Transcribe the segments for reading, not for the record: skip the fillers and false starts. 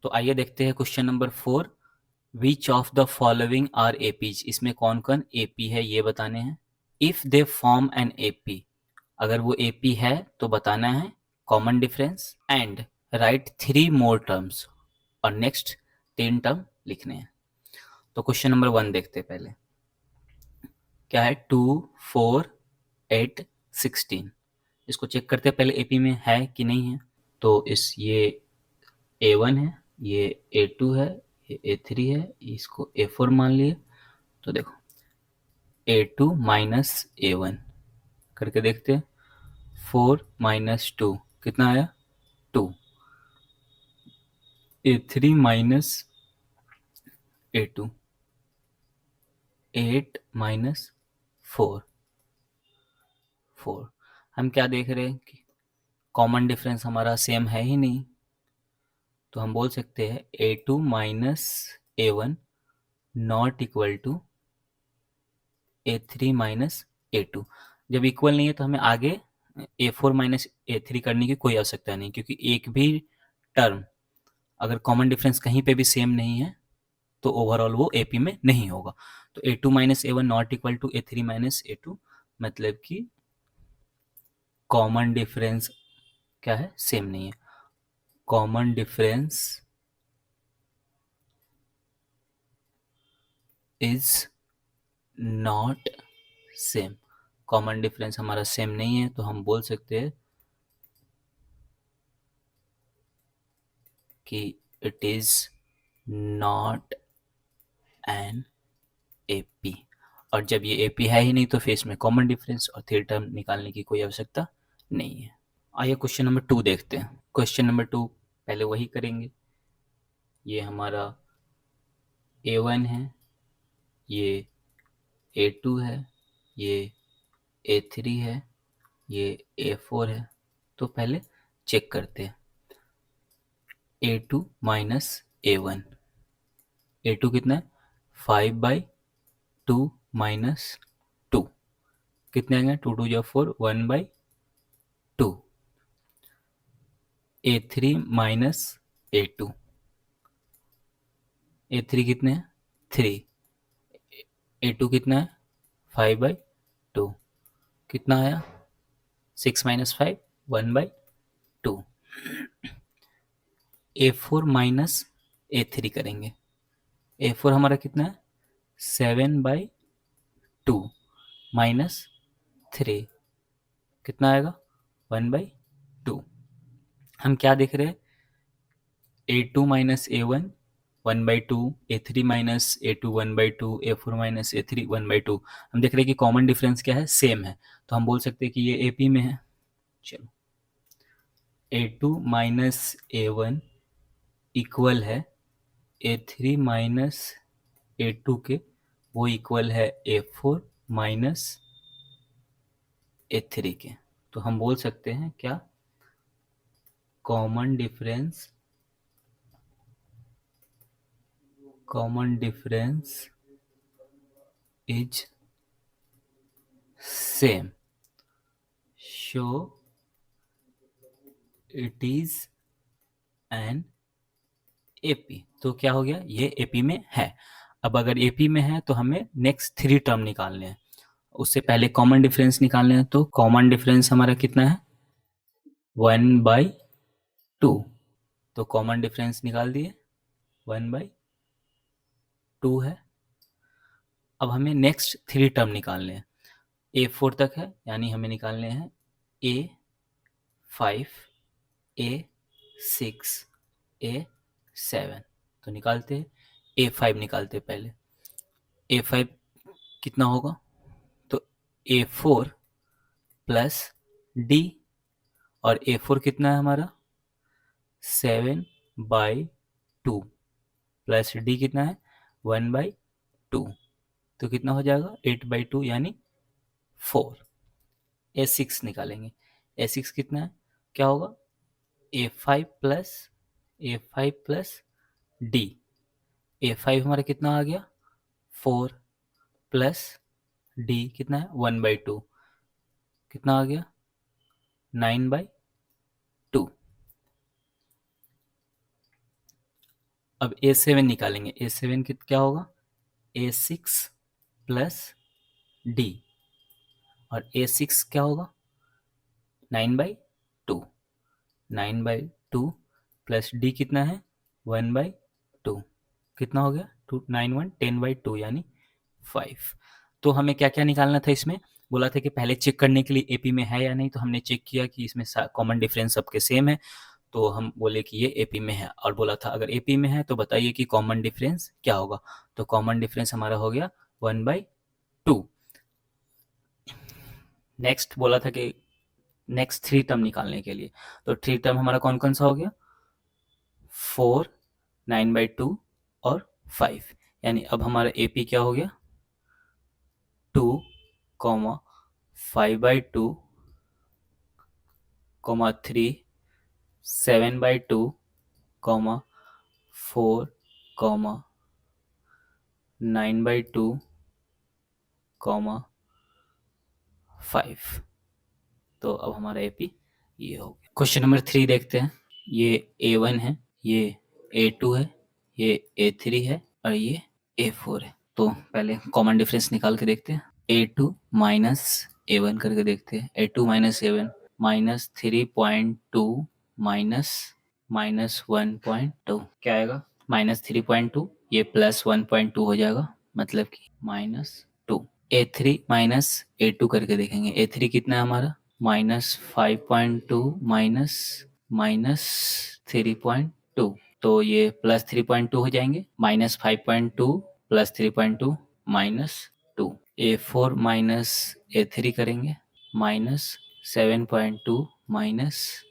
तो आइए देखते हैं question number 4। Which of the following are APs, इसमें कौन कौन एपी है ये बताने हैं। If they form an AP, अगर वो एपी है तो बताना है common difference and write 3 more terms, और नेक्स्ट 3 टर्म लिखने हैं। तो क्वेश्चन नंबर 1 देखते हैं पहले। क्या है? 2 4 8 16। इसको चेक करते हैं पहले एपी में है कि नहीं है। तो ये A1 है, ये A2 है, ये A3 है, इसको A4 मान लिए। तो देखो A2 माइनस A1 करके देखते हैं। 4 माइनस 2 कितना आया? 2। A3 minus A2, 8 minus 4, 4। हम क्या देख रहे हैं कि कॉमन डिफरेंस हमारा सेम है ही नहीं, तो हम बोल सकते हैं A2 minus A1 not equal to A3 minus A2। जब इक्वल नहीं है तो हमें आगे A4 माइनस A3 करने की कोई आवश्यकता नहीं, क्योंकि एक भी टर्म अगर कॉमन डिफरेंस कहीं पे भी सेम नहीं है तो ओवरऑल वो AP में नहीं होगा। तो A2 minus A1 not equal to A3 minus A2, मतलब कि कॉमन डिफरेंस क्या है? सेम नहीं है। Common difference is not same. Common difference हमारा सेम नहीं है, तो हम बोल सकते हैं कि it is not an AP। और जब ये AP है ही नहीं तो फिर इसमें कॉमन डिफरेंस और थ्री टर्म निकालने की कोई आवश्यकता नहीं है। आइए क्वेश्चन नंबर 2 देखते हैं। क्वेश्चन नंबर 2 पहले वही करेंगे। ये हमारा A1 है, ये A2 है, ये A3 है, ये A4 है। तो पहले चेक करते हैं। A2 माइनस A1, A2 कितना है? 5/2 माइनस 2 कितने आएंगे? 2 2 4, 1/2। A3 माइनस A2, A3 कितने हैं? 3। A2 कितना है? 5/2। कितना आया? 6 माइनस 5, 1/2। A4 माइनस A3 करेंगे। A4 हमारा कितना है? 7/2 माइनस 3 कितना आएगा? 1/2। हम क्या देख रहे हैं? A2 minus A1 1/2, A3 minus A2 1/2, A4 minus A3 1/2। हम देख रहे हैं कि कॉमन डिफरेंस क्या है? सेम है, तो हम बोल सकते हैं कि ये AP में है। चलो, A2 माइनस A1 इक्वल है A3 माइनस A2 के, वो इक्वल है A4 माइनस A3 के। तो हम बोल सकते हैं क्या? Common difference is same, show it is an AP। तो क्या हो गया? ये AP में है। अब अगर AP में है तो हमें नेक्स्ट 3 टर्म निकालने हैं। उससे पहले कॉमन डिफरेंस निकालने हैं। तो कॉमन डिफरेंस हमारा कितना है? 1/2। तो कॉमन डिफरेंस निकाल दिए, 1/2 है। अब हमें नेक्स्ट 3 टर्म निकालने हैं। A4 तक है, यानी हमें निकालने हैं A5, A6, A7। तो निकालते हैं। A5 निकालते हैं पहले। A5 कितना होगा? तो A4 प्लस D, और A4 कितना है हमारा? 7/2 प्लस D कितना है? 1/2। तो कितना हो जाएगा? 8/2 यानी 4। A6 निकालेंगे। A6 कितना है? क्या होगा? A5 plus D। A5 हमारा कितना आ गया? 4 प्लस D कितना है? 1/2। कितना आ गया? 9/2। अब A7 निकालेंगे। A7 क्या होगा? A6 प्लस डी, और A6 क्या होगा? 9/2। 9/2 प्लस डी कितना है? 1/2। कितना हो गया? 2 9 1 10/2 यानी 5। तो हमें क्या क्या निकालना था इसमें? बोला था कि पहले चेक करने के लिए एपी में है या नहीं, तो हमने चेक किया कि इसमें कॉमन डिफरेंस सबके सेम है, तो हम बोले कि ये एपी में है। और बोला था अगर एपी में है तो बताइए कि कॉमन डिफरेंस क्या होगा। तो कॉमन डिफरेंस हमारा हो गया 1/2। नेक्स्ट बोला था कि नेक्स्ट 3 टर्म निकालने के लिए, तो 3 टर्म हमारा कौन कौन सा हो गया? 4, 9/2 और 5। यानी अब हमारा एपी क्या हो गया? 2, 5/2, 3, 7/2, 4, 9/2, 5। तो अब हमारा एपी ये हो गया। क्वेश्चन नंबर 3 देखते हैं। ये A1 है, ये A2 है, ये A3 है और ये A4 है। तो पहले कॉमन डिफरेंस निकाल के देखते हैं। A2 माइनस A1 करके देखते हैं। A2 minus A1 minus 3.2 minus 1.2 क्या आएगा? -3.2, ये +1.2 हो जाएगा, मतलब कि -2। A3 माइनस A2 करके देखेंगे। A3 कितना है हमारा? -5.2 माइनस 3.2, तो ये +3.2 हो जाएंगे। -5.2 +3.2 -2। A4 माइनस A3 करेंगे, -7.2 माइनस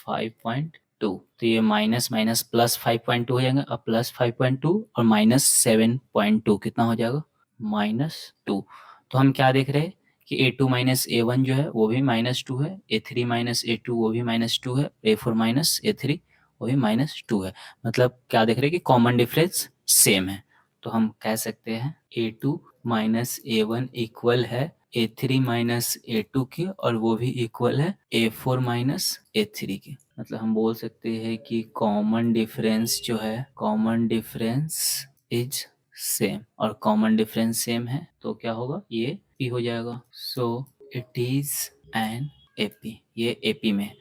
5.2, तो ये माइनस माइनस +5.2 हो जाएगा। अब +5.2 और -7.2 कितना हो जाएगा? -2। तो हम क्या देख रहे हैं कि A2 माइनस A1 जो है वो भी -2 है, A3 माइनस A2 वो भी -2 है, A4 माइनस A3 वो भी -2 है। मतलब क्या देख रहे हैं कि कॉमन डिफरेंस सेम है। तो हम कह सकते हैं A2 माइनस A1 इक्वल है A3 माइनस A2 के, और वो भी इक्वल है A4 माइनस A3 के। मतलब हम बोल सकते हैं कि कॉमन डिफरेंस जो है, कॉमन डिफरेंस इज सेम, और कॉमन डिफरेंस सेम है तो क्या होगा? ये P हो जाएगा। सो इट इज एन AP। ये AP में है।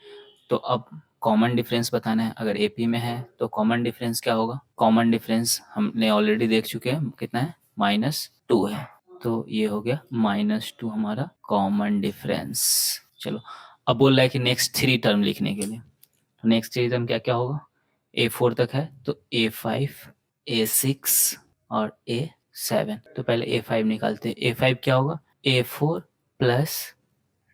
तो अब कॉमन डिफरेंस बताना है। अगर AP में है तो कॉमन डिफरेंस क्या होगा? कॉमन डिफरेंस हमने ऑलरेडी देख चुके हैं, कितना है? -2 है। तो ये हो गया -2 हमारा कॉमन डिफरेंस। चलो, अब बोल रहा है कि नेक्स्ट 3 टर्म लिखने के लिए। तो नेक्स्ट 3 टर्म क्या क्या होगा? A4 तक है तो A5, A6 और A7। तो पहले A5 निकालते हैं। A5 क्या होगा? A4 plus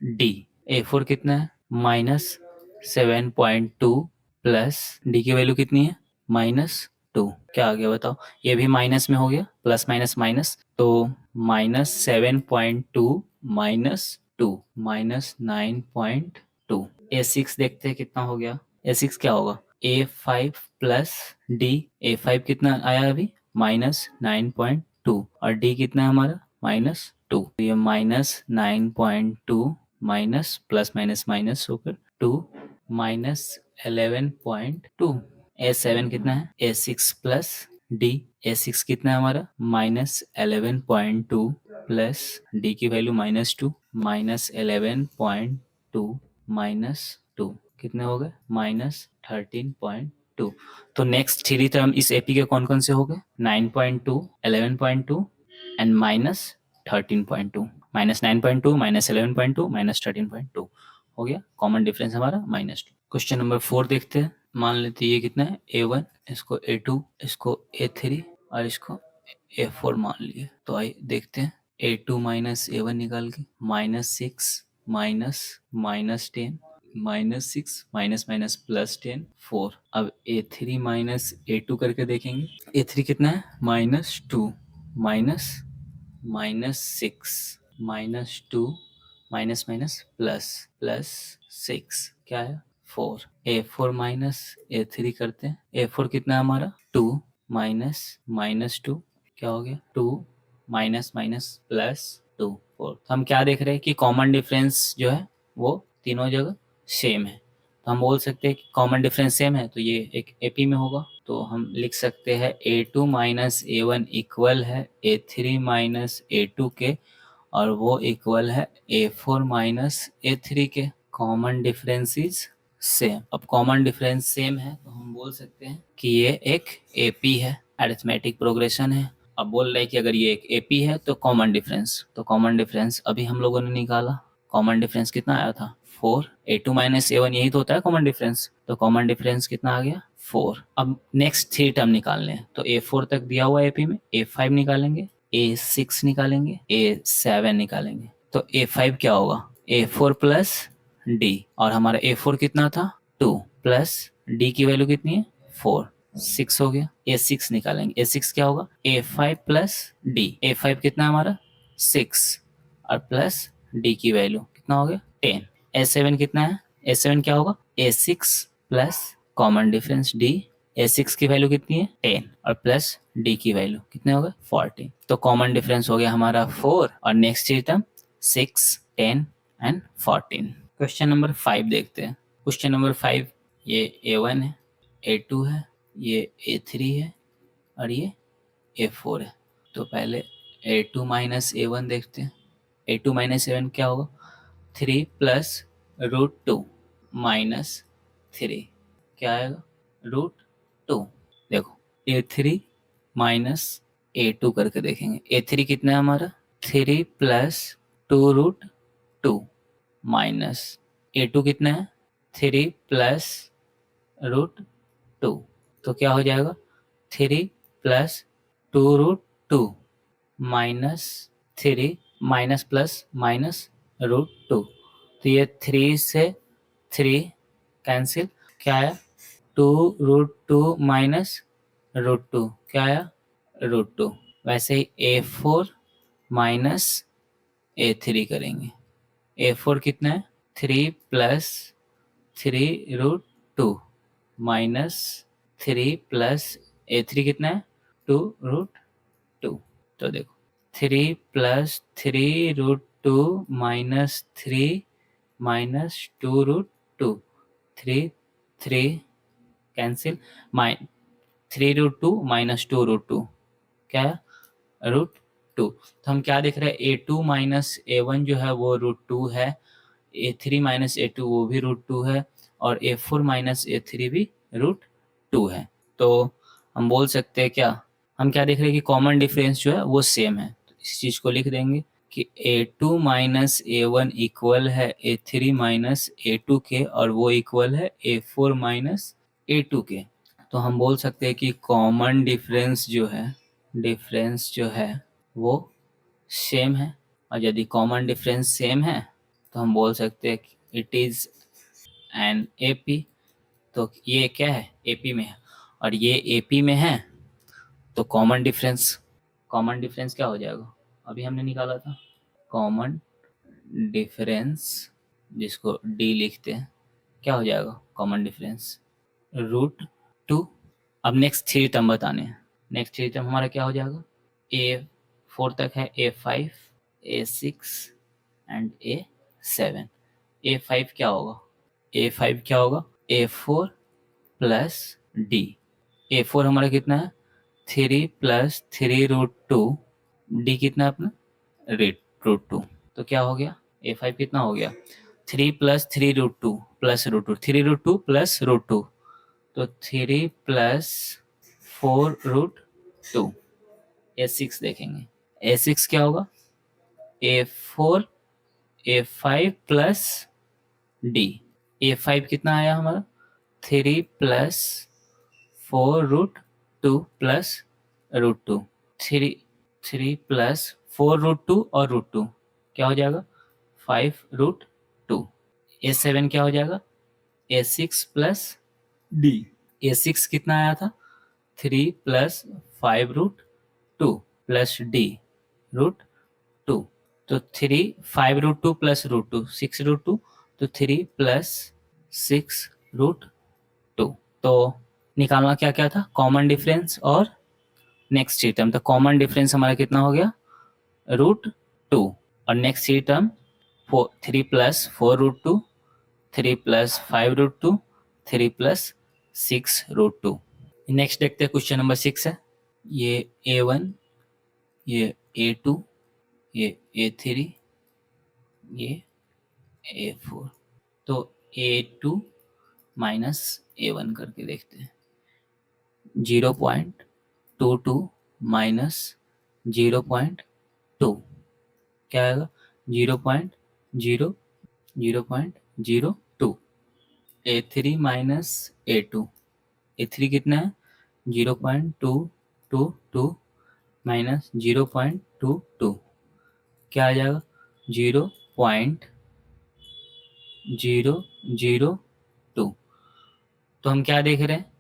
D। A4 कितना है? -7.2 प्लस D की वैल्यू कितनी है? -2। क्या आ गया बताओ? ये भी माइनस में हो गया, प्लस माइनस माइनस, तो -7.2 -2 -9.2। A6 देखते हैं कितना हो गया। A6 क्या होगा? A5 plus D। A5 कितना आया अभी? -9.2, और D कितना है हमारा? -2। तो ये -9.2 माइनस प्लस माइनस माइनस होकर 2 -11.2। A7 कितना है? A6 plus D। A6 कितना है हमारा? -11.2 प्लस D की वैल्यू -2, -11.2 -2 कितने हो गए? -13.2। तो नेक्स्ट 3 टर्म इस एपी के कौन कौन से हो गए? 9.2, 11.2 एंड -13.2। -9.2, -11.2, -13.2 हो गया। कॉमन डिफरेंस हमारा -2। क्वेश्चन नंबर 4 देखते हैं। मान लेते हैं ये कितना है? A1, इसको A2, इसको A3 और इसको A4 मान लिए। तो आइए देखते हैं। A2 माइनस A1 निकाल के -6 -10 -6 माइनस माइनस +10 4। अब A3 माइनस A2 करके देखेंगे। A3 कितना है? -2 -6 -2 माइनस माइनस +6 क्या है? 4। A4 माइनस A3 करते हैं। A4 कितना है हमारा? 2 -2 क्या हो गया? 2 माइनस माइनस +2 4। तो हम क्या देख रहे हैं कि कॉमन डिफरेंस जो है वो तीनों जगह सेम है। तो हम बोल सकते हैं कि कॉमन डिफरेंस सेम है तो ये एक एपी में होगा। तो हम लिख सकते हैं A2 माइनस A1 इक्वल है A3 माइनस A2 के, और वो इक्वल है A4 माइनस A3 के। Common difference is same. अब कॉमन डिफरेंस सेम है तो हम बोल सकते हैं कि ये एक AP है, अरिथमेटिक प्रोग्रेशन है। अब बोल रहे हैं कि अगर ये एक AP है तो कॉमन डिफरेंस अभी हम लोगों ने निकाला। कॉमन डिफरेंस कितना आया था? 4। A2 माइनस A1 यही तो होता है कॉमन डिफरेंस, तो कॉमन डिफरेंस कितना आ गया? 4। अब नेक्स्ट 3 टर्म निकालने हैं, तो A4 तक दिया हुआ है AP में, A5 निकालेंगे, A6 निकालेंगे, A7 निकालेंगे। तो A5 क्या होगा? A4 प्लस D, और हमारा A4 कितना था? 2 प्लस D की वैल्यू कितनी है? 4, 6 हो गया। A6 निकालेंगे, A6 क्या होगा? A5 plus D। A5 कितना है हमारा? 6, और प्लस D की वैल्यू कितना हो गया? 10। A7 कितना है? A7 क्या होगा? A6 plus common difference D। A6 की वैल्यू कितनी है? 10, और प्लस D की वैल्यू कितने हो गए? 14। तो कॉमन डिफरेंस हो गया हमारा 4, और next term 6, 10 and 14। Question number 5 देखते हैं। क्वेश्चन नंबर 5, ये A1 है, A2 है, ये A3 है, और ये A4 है। तो पहले A2 माइनस A1 देखते हैं। A2 माइनस A1 क्या होगा? 3 प्लस रूट 2 माइनस 3, क्या आएगा? रूट 2। देखो A3 माइनस A2 करके देखेंगे। A3 कितना है हमारा? 3 प्लस 2 रूट 2 माइनस A2 कितना है? 3 प्लस रूट 2। तो क्या हो जाएगा? 3 plus 2 root 2 minus 3 minus plus minus root 2। तो ये 3 से 3 कैंसिल, क्या आया? 2 रूट 2 माइनस रूट 2, क्या आया? रूट 2। वैसे ही A4 माइनस A3 करेंगे। A4 कितना है? 3 plus 3 root 2 minus 3 plus A3 कितना है? 2 रूट 2। तो देखो 3 plus 3 root 2 minus 3 minus 2 root 2, 3 3 cancel, 3 root 2 minus 2 root 2, क्या है? रूट 2। तो हम क्या देख रहे हैं? A2 माइनस A1 जो है वो रूट 2 है, A3 माइनस A2 वो भी रूट 2 है, और A4 माइनस A3 भी रूट 2 है। तो हम बोल सकते हैं क्या, हम क्या देख रहे हैं कि कॉमन डिफरेंस जो है वो सेम है। तो इस चीज़ को लिख देंगे कि A2 माइनस A1 इक्वल है A3 माइनस A2 के, और वो इक्वल है A4 माइनस A2 के। तो हम बोल सकते हैं कि कॉमन डिफरेंस जो है वो सेम है, और यदि कॉमन डिफरेंस सेम है तो हम बोल सकते हैं कि इट इज़ एन AP। तो ये क्या है? AP में है, और ये AP में है, तो कॉमन डिफरेंस क्या हो जाएगा? अभी हमने निकाला था कॉमन डिफरेंस, जिसको D लिखते हैं, क्या हो जाएगा कॉमन डिफरेंस? रूट 2। अब नेक्स्ट 3 टर्म बताने हैं। नेक्स्ट 3 टर्म हमारा क्या हो जाएगा? A4 तक है, A5, A6 and A7। A5 क्या होगा? A5 क्या होगा? A4 plus D। A4 हमारा कितना है? 3 प्लस 3 रूट 2, D कितना है अपना? रूट 2। तो क्या हो गया? A5 कितना हो गया? 3 plus 3 root 2 plus root 2, 3 root 2 plus root 2, तो 3 प्लस 4 रूट 2। A6 देखेंगे, A6 क्या होगा? A4 A5 plus D। A5 कितना आया हमारा? 3 plus 4 root 2 plus root 2, 3 plus 4 root 2 और रूट 2, क्या हो जाएगा? 5 रूट 2। A7 क्या हो जाएगा? A6 plus D। A6 कितना आया था? 3 plus 5 root 2 plus D root 2। तो 3 5 रूट 2 प्लस रूट 2 6 रूट 2, तो 3 प्लस 6 रूट 2। तो निकालना क्या क्या था? कॉमन डिफरेंस और नेक्स्ट टर्म। तो कॉमन डिफरेंस हमारा कितना हो गया? रूट 2, और next term 3 plus 4 root 2, 3 plus 5 root 2, 3 plus 6 root 2। Next देखते हैं, क्वेश्चन नंबर 6 है। ये A1, ये A2, ये A3, ये A4। तो A2 माइनस A1 करके देखते हैं। 0.22 माइनस 0.2 क्या आएगा? 0.02। A3 माइनस A2, A3 कितना है? 0.222 माइनस 0.22 क्या आ जाएगा? 0.002। तो हम क्या देख रहे हैं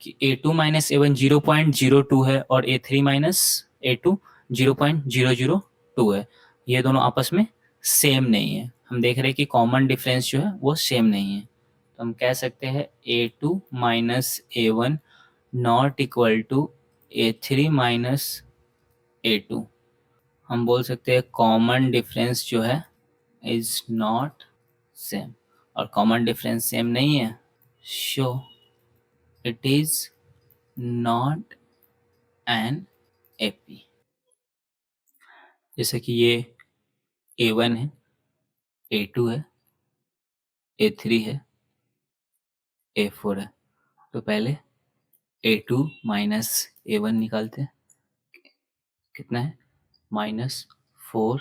कि A2 माइनस A1 0.02 है और A3 माइनस A2 0.002 है। ये दोनों आपस में सेम नहीं है। हम देख रहे हैं कि कॉमन डिफरेंस जो है वो सेम नहीं है। तो हम कह सकते हैं A2 minus A1 not equal to A3 minus A2। हम बोल सकते हैं कॉमन डिफरेंस जो है इज नॉट सेम, और कॉमन डिफरेंस सेम नहीं है, so it is not an AP। जैसे कि ये A1 है, A2 है, A3 है, A4 है। तो पहले A2 माइनस A1 निकालते हैं। कितना है? -4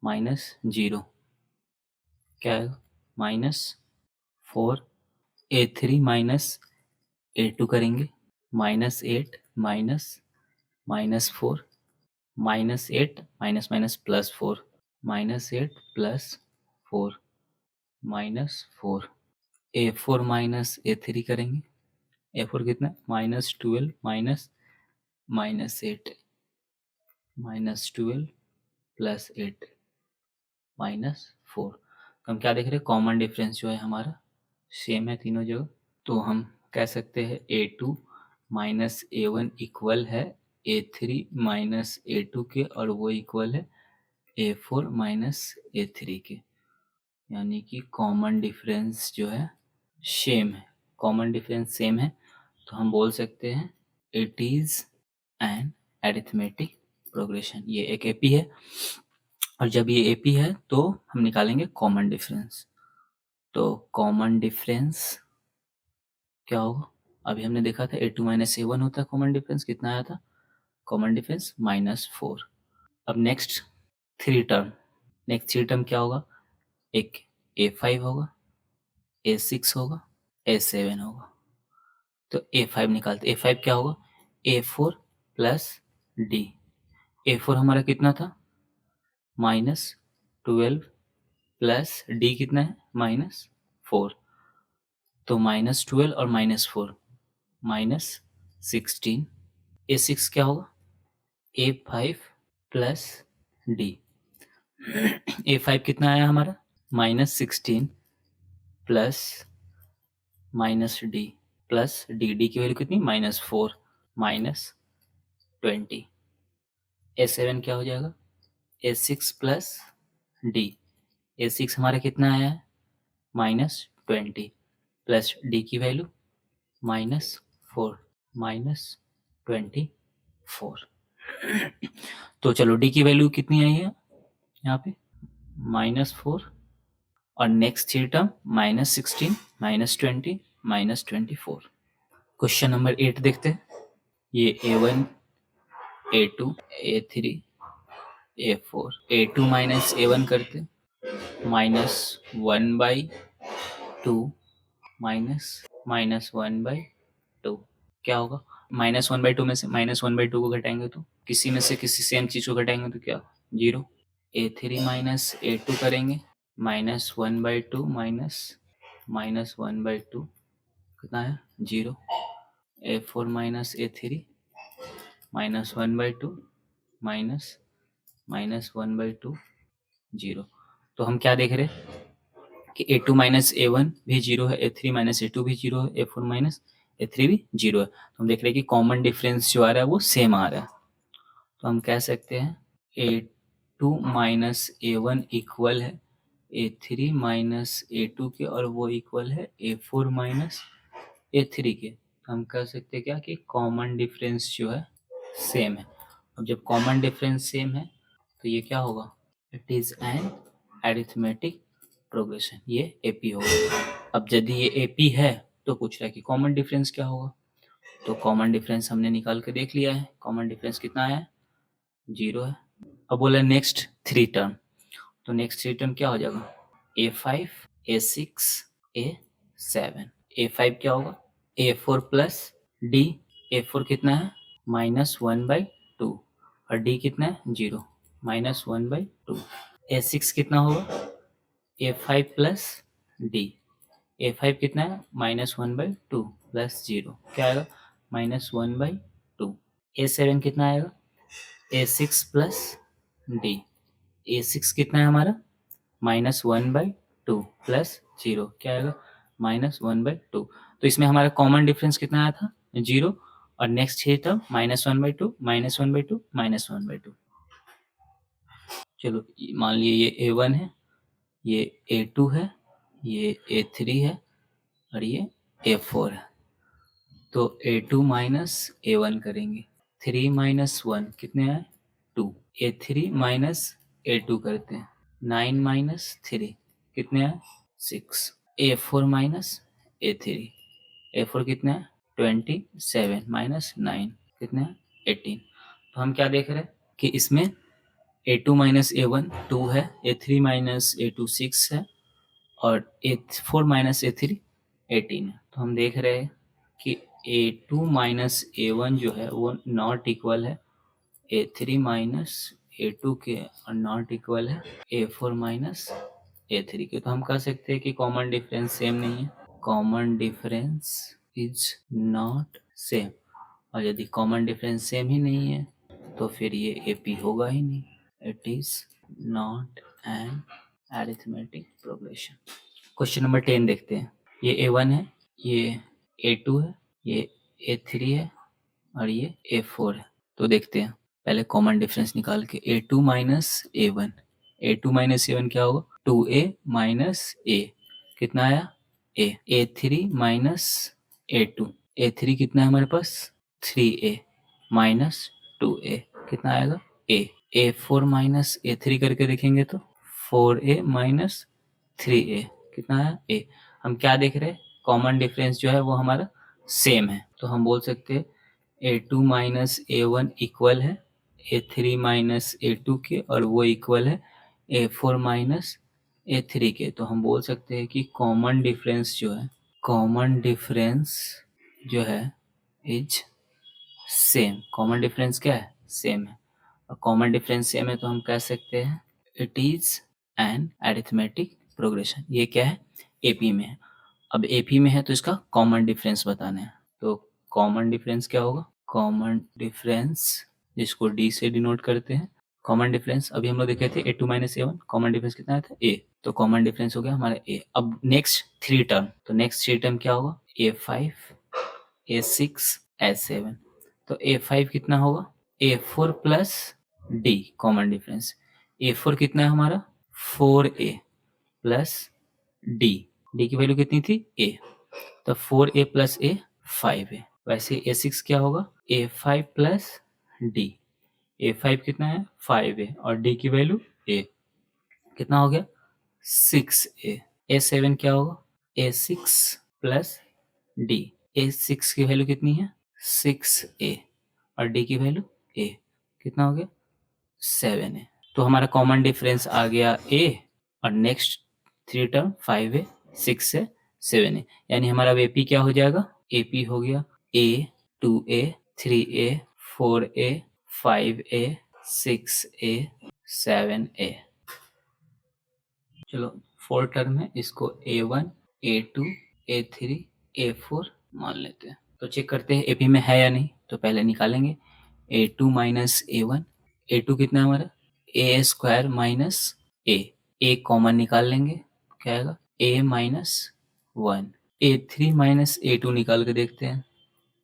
माइनस 0 क्या है? -4। A3 माइनस A2 करेंगे, -8 minus -4 -8 minus minus +4 -8 +4 -4। A4 minus A3 करेंगे। A4 कितना? -12 माइनस -8 -12 +8 -4। तो हम क्या देख रहे हैं? कॉमन डिफरेंस जो है हमारा सेम है तीनों जगह। तो हम कह सकते हैं A2 माइनस A1 इक्वल है A3 माइनस A2 के, और वो इक्वल है A4 माइनस A3 के। यानी कि कॉमन डिफरेंस जो है सेम है। कॉमन डिफरेंस सेम है तो हम बोल सकते हैं it is an arithmetic progression. ये एक AP है, और जब ये AP है तो हम निकालेंगे कॉमन डिफरेंस। तो कॉमन डिफरेंस क्या होगा? अभी हमने देखा था A2 माइनस A1 होता है कॉमन डिफरेंस। कितना आया था कॉमन डिफरेंस? -4। अब नेक्स्ट थ्री टर्म क्या होगा? एक A5 होगा, A6 होगा, A7 होगा। तो A5 निकालते। A5 क्या होगा? A4 plus D। A4 हमारा कितना था? -12 प्लस D कितना है? -4। तो -12 और -4 -16। A6 क्या होगा? A5 plus D। A5 कितना आया हमारा? -16 प्लस -D प्लस D की वैल्यू कितनी? -4 -20। A7 क्या हो जाएगा? A6 plus D। A6 हमारा कितना आया है? -20 प्लस D की वैल्यू -4 -24। तो चलो D की वैल्यू कितनी आई है यहाँ पे? -4, और next three term -16 -20 -24। Question number 8 देखते हैं। ये A1 A2 A3 A4। A2 minus A1 करते, -1/2 -1/2 क्या होगा? -1/2 में से -1/2 को घटाएंगे तो किसी में से किसी सेम चीज को घटाएंगे तो क्या? 0। A3 माइनस A2 करेंगे, -1/2 -1/2 कितना है? 0। A4 minus A3 -1/2 -1/2 0। तो हम क्या देख रहे हैं कि A2 माइनस A1 भी 0 है, A3 माइनस A2 भी 0 है, A4 माइनस A3 भी 0 है। तो हम देख रहे हैं कि कॉमन डिफरेंस जो आ रहा है वो सेम आ रहा है। तो हम कह सकते हैं A2 माइनस A1 इक्वल है A3 माइनस A2 के, और वो इक्वल है A4 माइनस A3 के। हम कह सकते हैं क्या कि कॉमन डिफरेंस जो है सेम है। अब जब कॉमन डिफरेंस सेम है तो ये क्या होगा, it is an arithmetic progression, ये एपी होगा। अब यदि ये एपी है तो पूछ रहा है कि कॉमन डिफरेंस क्या होगा, तो कॉमन डिफरेंस हमने निकाल के देख लिया है। कॉमन डिफरेंस कितना है, 0 है। अब बोला नेक्स्ट 3 टर्म, तो नेक्स्ट 3 टर्म क्या हो जाएगा, A5 A6 A7। A5 क्या होगा, A4 प्लस D। A4 कितना है, -1/2 और D कितना है, 0, -1/2। A6 कितना होगा, A5 प्लस D। A5 कितना है, -1/2 प्लस 0, क्या आएगा, -1/2। A7 कितना आएगा, A6 प्लस D। A6 कितना है हमारा, -1/2 प्लस 0, क्या आएगा, -1/2। तो इसमें हमारा कॉमन डिफरेंस कितना आया था, 0, और नेक्स्ट है टर्म -1/2 -1/2 -1/2। चलो मान लिए ये A1 है, ये A2 है, ये A3 है और ये A4 है। तो A2 माइनस A1 करेंगे, 3 माइनस 1 कितने आए, 2। A3 माइनस A2 करते हैं, 9 माइनस 3 कितने आए, 6। A4 माइनस A3, A4 कितना है, 27 माइनस 9 कितने हैं, 18। तो हम क्या देख रहे हैं कि इसमें A2 माइनस A1 2 है, A3 माइनस A2 6 है और A4 माइनस A3 18 है। तो हम देख रहे हैं कि A2 माइनस A1 जो है वो नॉट इक्वल है A3 माइनस A2 के और नॉट इक्वल है A4 माइनस A3 के। तो हम कह सकते हैं कि कॉमन डिफरेंस सेम नहीं है, common difference is not same. और यदि कॉमन डिफरेंस सेम ही नहीं है तो फिर ये AP होगा ही नहीं, it is not N arithmetic progression. Question number 10 देखते हैं। ये A1 है, ये A2 है, ये A3 है और ये A4 है। तो देखते हैं पहले कॉमन डिफरेंस निकाल के, A2 minus A1, A2 minus A1 क्या होगा, 2A माइनस A कितना आया, A। A3 minus A2, A3 कितना है हमारे पास, 3A माइनस 2A कितना आएगा, A। A4 माइनस A3 करके देखेंगे तो 4A माइनस 3A कितना है, A। हम क्या देख रहे हैं, कॉमन डिफरेंस जो है वो हमारा सेम है। तो हम बोल सकते हैं A2 माइनस A1 इक्वल है A3 माइनस A2 के और वो इक्वल है A4 माइनस A3 के। तो हम बोल सकते हैं कि कॉमन डिफरेंस जो है, कॉमन डिफरेंस जो है इज सेम। कॉमन डिफरेंस क्या है, सेम है। और कॉमन डिफरेंस सेम है तो हम कह सकते हैं it is an arithmetic progression. ये क्या है, AP में है। अब AP में है तो इसका कॉमन डिफरेंस बताना है। तो कॉमन डिफरेंस क्या होगा, कॉमन डिफरेंस जिसको D से डिनोट करते हैं, कॉमन डिफरेंस अभी हम लोग देखे थे A2 minus A1, common difference कितना आया था, A। तो कॉमन डिफरेंस हो गया हमारा A। अब नेक्स्ट 3 टर्म, तो नेक्स्ट 3 टर्म क्या होगा, A5 A6 A7। तो A5 कितना होगा, A4 plus D common difference. A4 कितना है हमारा, 4A प्लस D, D की वैल्यू कितनी थी, A। तो 4A प्लस A 5A। वैसे A6 क्या होगा, A5 प्लस D। A5 कितना है, 5A और D की वैल्यू A कितना हो गया, 6A। A7 क्या होगा, A6 प्लस D। A6 की वैल्यू कितनी है, 6A और D की वैल्यू A कितना हो गया, 7A। तो हमारा कॉमन डिफरेंस आ गया A और next 3 term 5A 6A 7A, यानी हमारा AP क्या हो जाएगा, AP हो गया A 2A 3A 4A 5A 6A 7A। चलो 4 टर्म है, इसको A1 A2 A3 A4 मान लेते हैं। तो चेक करते हैं AP में है या नहीं। तो पहले निकालेंगे A2 माइनस A1, A2 कितना है हमारा, A square minus A common निकाल लेंगे, क्या आएगा, A minus 1। A3 minus A2 निकाल के देखते हैं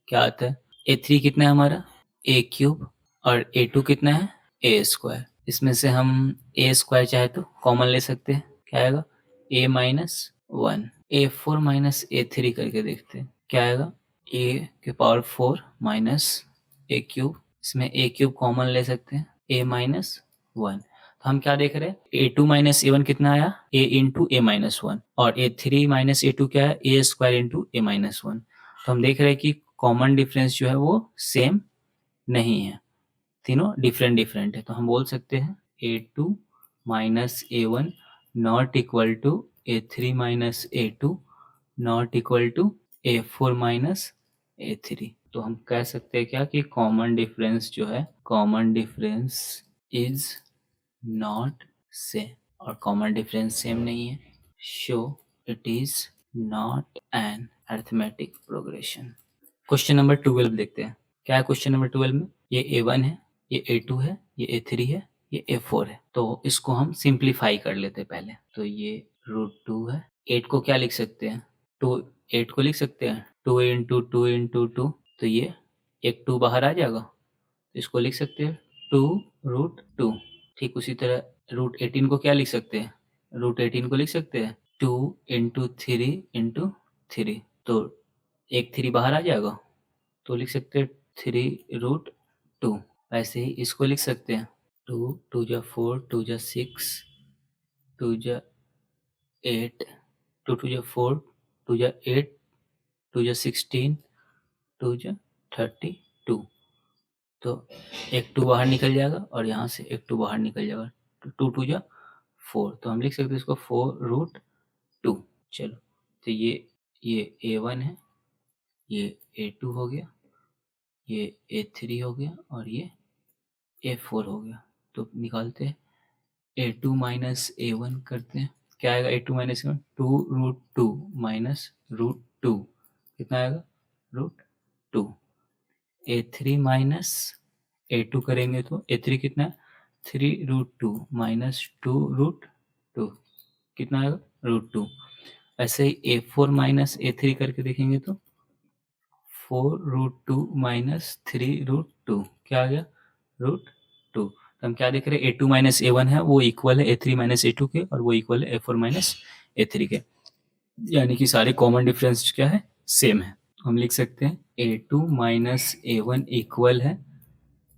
क्या आता है। A3 कितना है हमारा, A क्यूब और A2 कितना है, A स्क्वायर। इसमें से हम A स्क्वायर चाहे तो कॉमन ले सकते हैं, क्या आएगा, A minus 1। A4 minus A3 करके देखते हैं क्या आएगा, ए के पावर 4 माइनस ए क्यूब, इसमें ए क्यूब कॉमन ले सकते हैं, ए माइनस 1। तो हम क्या देख रहे हैं, a2 माइनस a1 कितना आया, a इंटू ए माइनस 1, और a3 माइनस a2 क्या है, a square into A minus 1। तो हम देख रहे हैं कि कॉमन डिफरेंस जो है वो सेम नहीं है, तीनों डिफरेंट डिफरेंट है। तो हम बोल सकते हैं a2 minus a1 not equal to a3 minus a2 not equal to a4 minus a3। तो हम कह सकते हैं क्या कि कॉमन डिफरेंस जो है, common difference is not same, और कॉमन डिफरेंस सेम नहीं है, show it is not N arithmetic progression. Question number 12 देखते हैं, क्या है क्वेश्चन नंबर 12 में, ये a1 है, ये a2 है, ये a3 है, ये a4 है। तो इसको हम सिंप्लीफाई कर लेते हैं पहले। तो ये √2 है, 8 को क्या लिख सकते हैं, 8 को लिख सकते हैं 2 इंटू 2 इंटू 2, तो ये एक 2 बाहर आ जाएगा, तो इसको लिख सकते हैं 2√2। ठीक उसी तरह √18 को क्या लिख सकते हैं, √18 को लिख सकते हैं 2 इंटू 3 इंटू 3, तो एक 3 बाहर आ जाएगा, तो लिख सकते हैं 3√2। वैसे ही इसको लिख सकते हैं 2 2 जा 4 2 जा 6 2 जा 8 2 2 जा 4 2 जा 8 2 जा 16 2 जा 32, तो एक 2 बाहर निकल जाएगा और यहाँ से एक 2 बाहर निकल जाएगा, 2 2 जा 4, तो हम लिख सकते हैं इसको 4√2। चलो, तो ये a1 है, ये a2 हो गया, ये a3 हो गया, और ये a4 हो गया। तो निकालते हैं a2 माइनस a1 करते हैं, क्या आएगा a2 माइनस a1, 2√2 माइनस √2 कितना आएगा, √2। a3 माइनस a2 करेंगे तो a3 कितना है, 3√2 माइनस 2√2 कितना आएगा, √2। ऐसे ही a4 माइनस a3 करके देखेंगे तो 4√2 माइनस 3√2 क्या आ गया, √2। तो हम क्या देख रहे हैं, a2 माइनस a1 है वो इक्वल है a3 माइनस a2 के, और वो इक्वल है a4 माइनस a3 के, यानी कि सारे कॉमन डिफरेंस क्या है, सेम है। हम लिख सकते हैं a2 माइनस a1 इक्वल है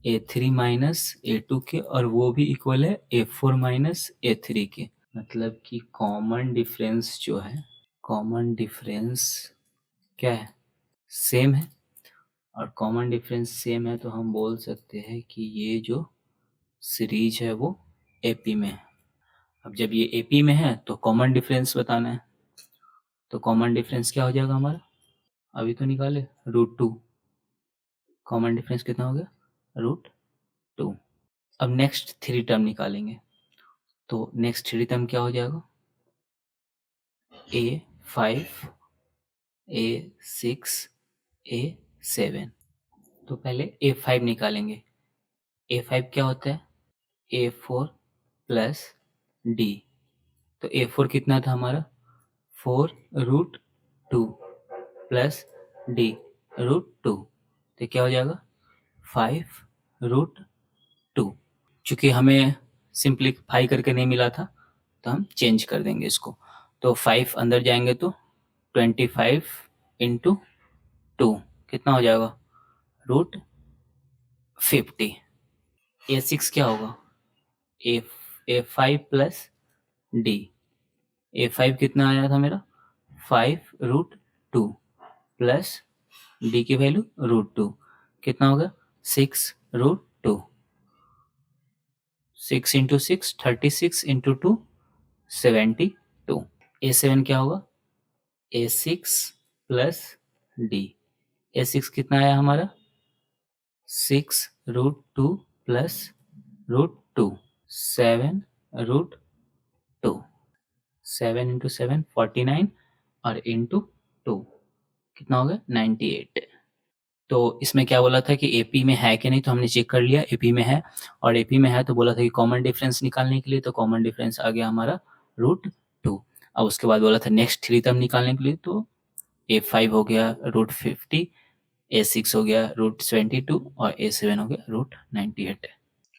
a3 माइनस a2 के, और वो भी इक्वल है a4 माइनस a3 के। मतलब कि कॉमन डिफरेंस जो है, कॉमन डिफरेंस क्या है, सेम है, और कॉमन डिफरेंस सेम है, तो हम बोल सकते हैं कि ये जो सीरीज है वो एपी में है। अब जब ये एपी में है तो कॉमन डिफरेंस बताना है, तो कॉमन डिफरेंस क्या हो जाएगा हमारा, अभी तो निकाले √2, कॉमन डिफरेंस कितना हो गया, √2। अब नेक्स्ट 3 टर्म निकालेंगे, तो नेक्स्ट 3 टर्म क्या हो जाएगा, a5 a6 a7। तो पहले a5 निकालेंगे, a5 क्या होता है, a4 प्लस d, तो a4 कितना था हमारा, 4√2 प्लस d √2, तो क्या हो जाएगा 5√2। चूँकि हमें सिंप्लीफाई करके नहीं मिला था तो हम चेंज कर देंगे इसको, तो 5 अंदर जाएंगे तो 25 इंटू 2 कितना हो जाएगा, √50। a6 क्या होगा, a5 प्लस d, a5 कितना आया था मेरा, 5√2 प्लस d की वैल्यू √2 कितना होगा, 6√2, 6 इंटू 6 36 इंटू 2 72। a7 क्या होगा, a6 प्लस d, a6 कितना आया हमारा, 6√2 प्लस √2 7√2, 7 इंटू 7 49, और इंटू 2 कितना हो गया 98। तो इसमें क्या बोला था कि एपी में है कि नहीं, तो हमने चेक कर लिया एपी में है, और एपी में है तो बोला था कि कॉमन डिफरेंस निकालने के लिए, तो कॉमन डिफरेंस आ गया हमारा √2। अब उसके बाद बोला था नेक्स्ट 3 टर्म निकालने के लिए, तो a5 हो गया √50, a6 हो गया √72, और a7 हो गया √98।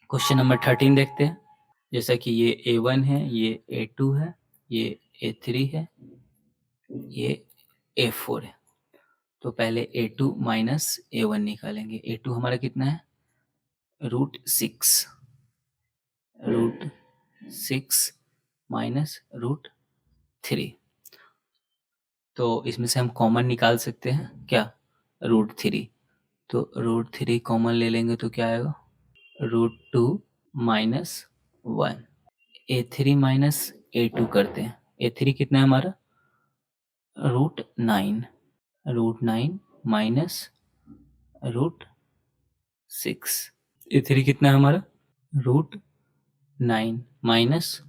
क्वेश्चन नंबर 13 देखते हैं, जैसा कि ये a1 है, ये a2 है, ये a3 है, ये a4 है। तो पहले A2 माइनस A1 निकालेंगे। A2 हमारा कितना है? √6 माइनस √3। तो इसमें से हम कॉमन निकाल सकते हैं क्या? √3। तो √3 कॉमन ले लेंगे तो क्या आएगा? √2 माइनस 1। A3 माइनस A2 करते हैं। A3 कितना है हमारा? √9 माइनस √6। A3 कितना है हमारा? √9 माइनस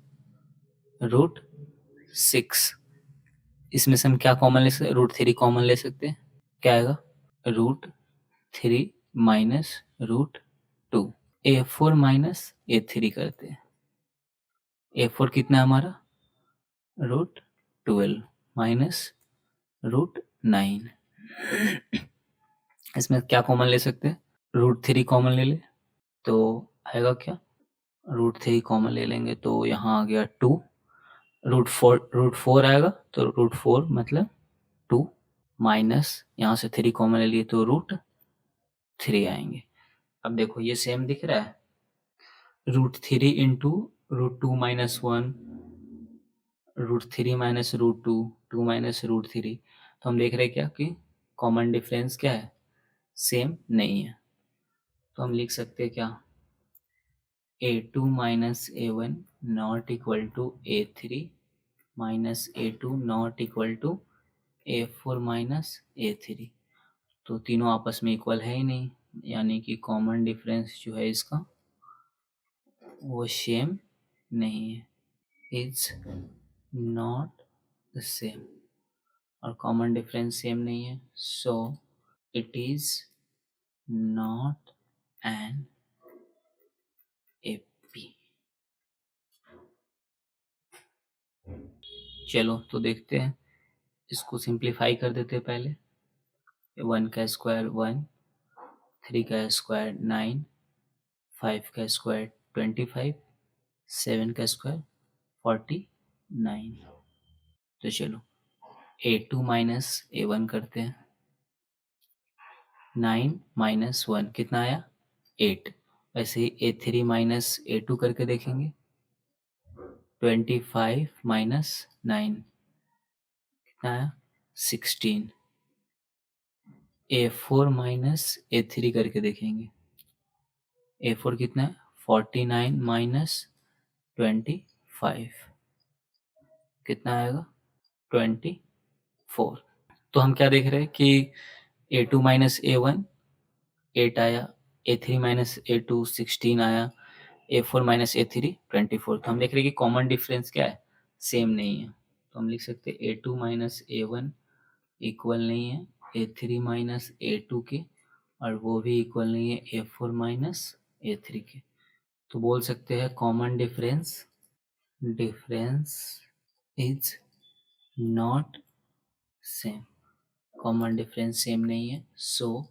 √6। इसमें से हम क्या कॉमन ले सकते हैं? √3 कॉमन ले सकते हैं। क्या आएगा? √3 माइनस √2। A4 माइनस A3 करते हैं। A4 कितना है हमारा? √12 माइनस √9। इसमें क्या कॉमन ले सकते हैं? √3 कॉमन ले ले तो आएगा क्या? √3 कॉमन ले लेंगे तो यहाँ आ गया 2। √4 आएगा तो √4 मतलब 2 माइनस यहाँ से 3 कॉमन ले लिए तो √3 आएंगे। अब देखो ये सेम दिख रहा है। √3 इंटू √2 माइनस 1, √3 माइनस √2, 2 माइनस √3। तो हम देख रहे हैं क्या कि कॉमन डिफरेंस क्या है? सेम नहीं है। तो हम लिख सकते हैं क्या? A2 minus A1 not equal to A3 minus A2 not equal to A4 minus A3। तो तीनों आपस में इक्वल है ही नहीं, यानी कि कॉमन डिफरेंस जो है इसका वो सेम नहीं है, इज नॉट द सेम। और कॉमन डिफरेंस सेम नहीं है, so it is not an AP। चलो तो देखते हैं, इसको सिंप्लीफाई कर देते हैं पहले। 1 का स्क्वायर 1, 3 का स्क्वायर 9, 5 का स्क्वायर 25, 7 का स्क्वायर 49। तो चलो A2 माइनस A1 करते हैं। 9 माइनस 1 कितना आया? 8। वैसे ही A3 माइनस A2 करके देखेंगे। 25 माइनस 9 कितना आया? 16। A4 माइनस A3 करके देखेंगे। A4 कितना है? 49 माइनस 25 कितना आएगा? 24। तो हम क्या देख रहे हैं कि A2 माइनस A1 8 आया, A3 माइनस A2 16 आया, A4 माइनस A3 24। तो हम देख रहे हैं कि कॉमन डिफरेंस क्या है? सेम नहीं है। तो हम लिख सकते हैं A2 माइनस A1 इक्वल नहीं है A3 माइनस A2 के, और वो भी इक्वल नहीं है A4 माइनस A3 के। तो बोल सकते हैं common difference is not same. Common difference same नहीं है, so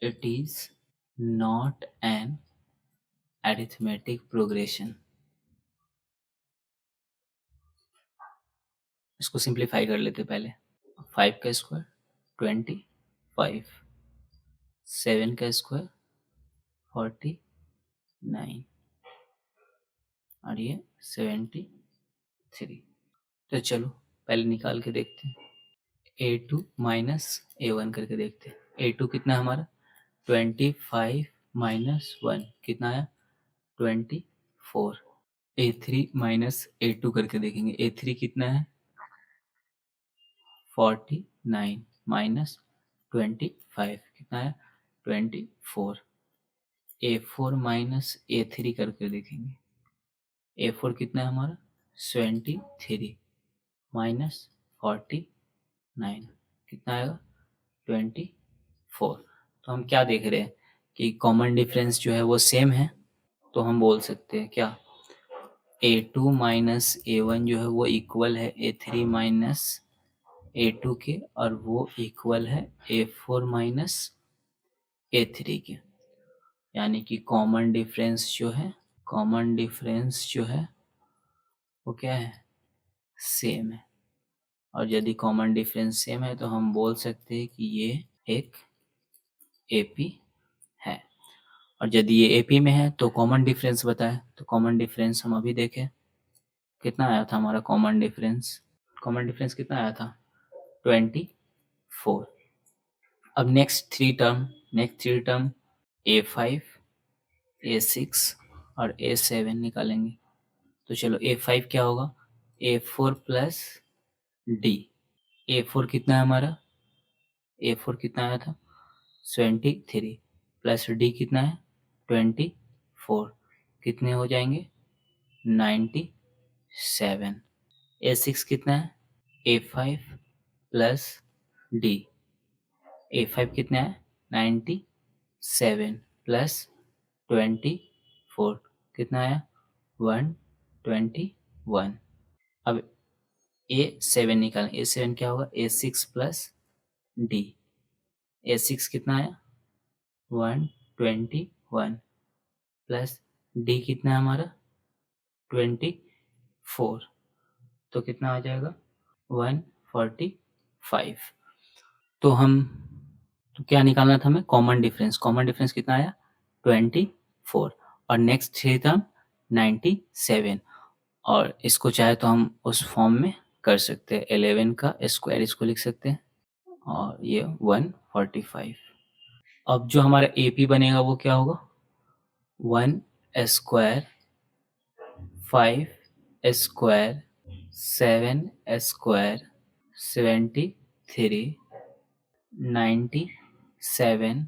it is not N arithmetic progression. इसको सिंप्लीफाई कर लेते पहले। 5 का स्क्वायर 25, 7 का स्क्वायर 49 और ये 73। तो चलो पहले निकाल के देखते हैं। A2 माइनस A1 करके देखते हैं। A2 कितना है हमारा? 25 माइनस 1 कितना आया? 24। A3 माइनस A2 करके देखेंगे। A3 कितना है? 49 माइनस 25 कितना है? 24। A4 माइनस A3 करके देखेंगे। A4 कितना है हमारा? 73 माइनस 49 कितना आएगा? 24। तो हम क्या देख रहे हैं कि कॉमन डिफरेंस जो है वो सेम है। तो हम बोल सकते हैं क्या? A2 माइनस A1 जो है वो इक्वल है A3 माइनस A2 के, और वो इक्वल है A4 माइनस A3 के। यानी कि कॉमन डिफरेंस जो है वो क्या है? सेम है। और यदि कॉमन डिफरेंस सेम है तो हम बोल सकते हैं कि ये एक AP है। और यदि ये AP में है तो कॉमन डिफरेंस बताए। तो कॉमन डिफरेंस हम अभी देखें कितना आया था हमारा कॉमन डिफरेंस। कॉमन डिफरेंस कितना आया था 24। अब next three term A5, A6 और A7 निकालेंगे। तो चलो A5 क्या होगा A4 प्लस D। A4 कितना है हमारा A4 कितना आया था 23 प्लस D कितना है 24 कितने हो जाएंगे 97। A6 कितना है A5 प्लस D। A5 कितना है 97 प्लस 24 कितना आया 121। अब A7 निकालें। A7 क्या होगा A6 प्लस D। A6 कितना आया 121 प्लस D कितना है हमारा 24 तो कितना आ जाएगा 145। तो क्या निकालना था हमें कॉमन डिफरेंस। कॉमन डिफरेंस कितना आया 24 और नेक्स्ट थ्री टर्म 97। और इसको चाहे तो हम उस फॉर्म में कर सकते हैं 11 का स्क्वायर इसको लिख सकते हैं और ये 145। अब जो हमारा AP बनेगा वो क्या होगा 1 स्क्वायर 5 स्क्वायर 7 स्क्वायर 73 97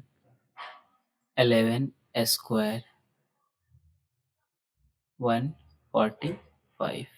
11 स्क्वायर 145।